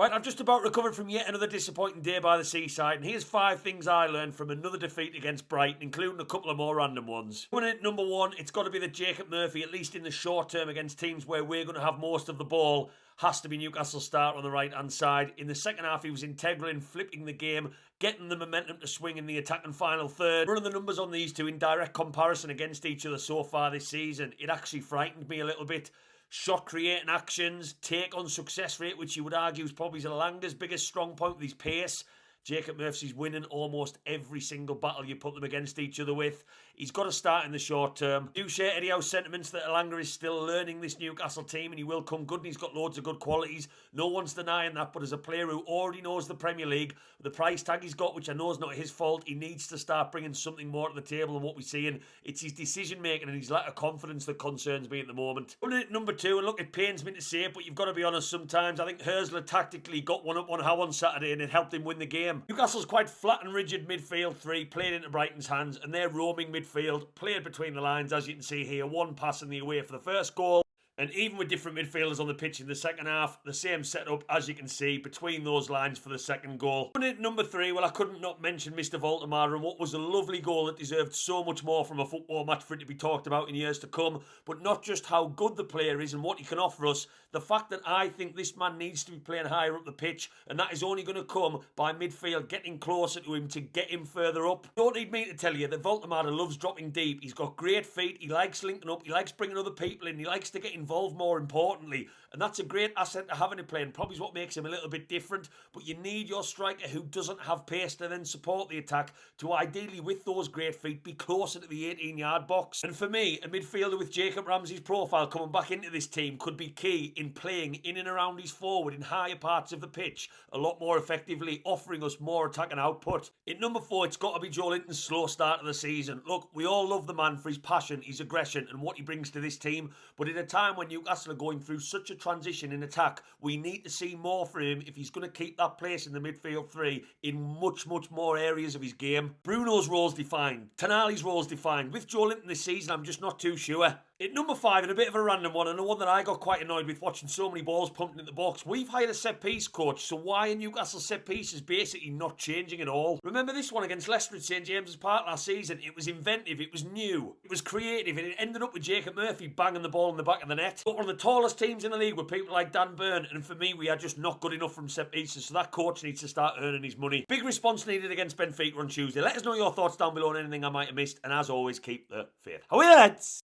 Right, I've just about recovered from yet another disappointing day by the seaside, and here's 5 things I learned from another defeat against Brighton, including a couple of more random ones. Coming in at number 1, it's got to be that Jacob Murphy, at least in the short term against teams where we're going to have most of the ball, has to be Newcastle's start on the right-hand side. In the second half, he was integral in flipping the game, getting the momentum to swing in the attack and final third. Running the numbers on these two in direct comparison against each other so far this season, it actually frightened me a little bit. Shot creating actions, take on success rate, which you would argue is probably Zelanga's biggest strong point with his pace. Jacob Murphy's winning almost every single battle you put them against each other with. He's got to start in the short term. Do share Eddie Howe's sentiments that Elanga is still learning this Newcastle team and he will come good and he's got loads of good qualities. No one's denying that, but as a player who already knows the Premier League, the price tag he's got, which I know is not his fault, he needs to start bringing something more to the table than what we're seeing. It's his decision making and his lack of confidence that concerns me at the moment. Coming in at number 2, and look, it pains me to say it, but you've got to be honest sometimes. I think Herzler tactically got one up on Howe on Saturday and it helped him win the game. Newcastle's quite flat and rigid midfield 3, played into Brighton's hands, and they're roaming midfield, played between the lines, as you can see here. One pass in the away for the first goal. And even with different midfielders on the pitch in the second half, the same setup, as you can see, between those lines for the second goal. Coming in at number 3, well, I couldn't not mention Mr. Voltemade and what was a lovely goal that deserved so much more from a football match for it to be talked about in years to come. But not just how good the player is and what he can offer us, the fact that I think this man needs to be playing higher up the pitch, and that is only going to come by midfield getting closer to him to get him further up. You don't need me to tell you that Voltemade loves dropping deep. He's got great feet, he likes linking up, he likes bringing other people in, he likes to get involved more importantly, and that's a great asset to have in a play and probably is what makes him a little bit different. But you need your striker who doesn't have pace to then support the attack to ideally, with those great feet, be closer to the 18-yard box. And for me, a midfielder with Jacob Ramsey's profile coming back into this team could be key in playing in and around his forward in higher parts of the pitch a lot more effectively, offering us more attacking output. At number 4, it's got to be Joelinton's slow start of the season. Look, we all love the man for his passion, his aggression and what he brings to this team, but at a time when Newcastle are going through such a transition in attack, we need to see more from him if he's going to keep that place in the midfield 3 in much more areas of his game. Bruno's role's defined, Tonali's role's defined. With Joelinton this season, I'm just not too sure. At number 5, and a bit of a random one, and the one that I got quite annoyed with watching so many balls pumped into the box, we've hired a set-piece coach, so why are Newcastle set-pieces basically not changing at all? Remember this one against Leicester at St James's Park last season? It was inventive, it was new, it was creative, and it ended up with Jacob Murphy banging the ball in the back of the net. But one of the tallest teams in the league with people like Dan Burn, and for me, we are just not good enough from set-pieces, so that coach needs to start earning his money. Big response needed against Benfica on Tuesday. Let us know your thoughts down below on anything I might have missed, and as always, keep the faith. How are you, lads?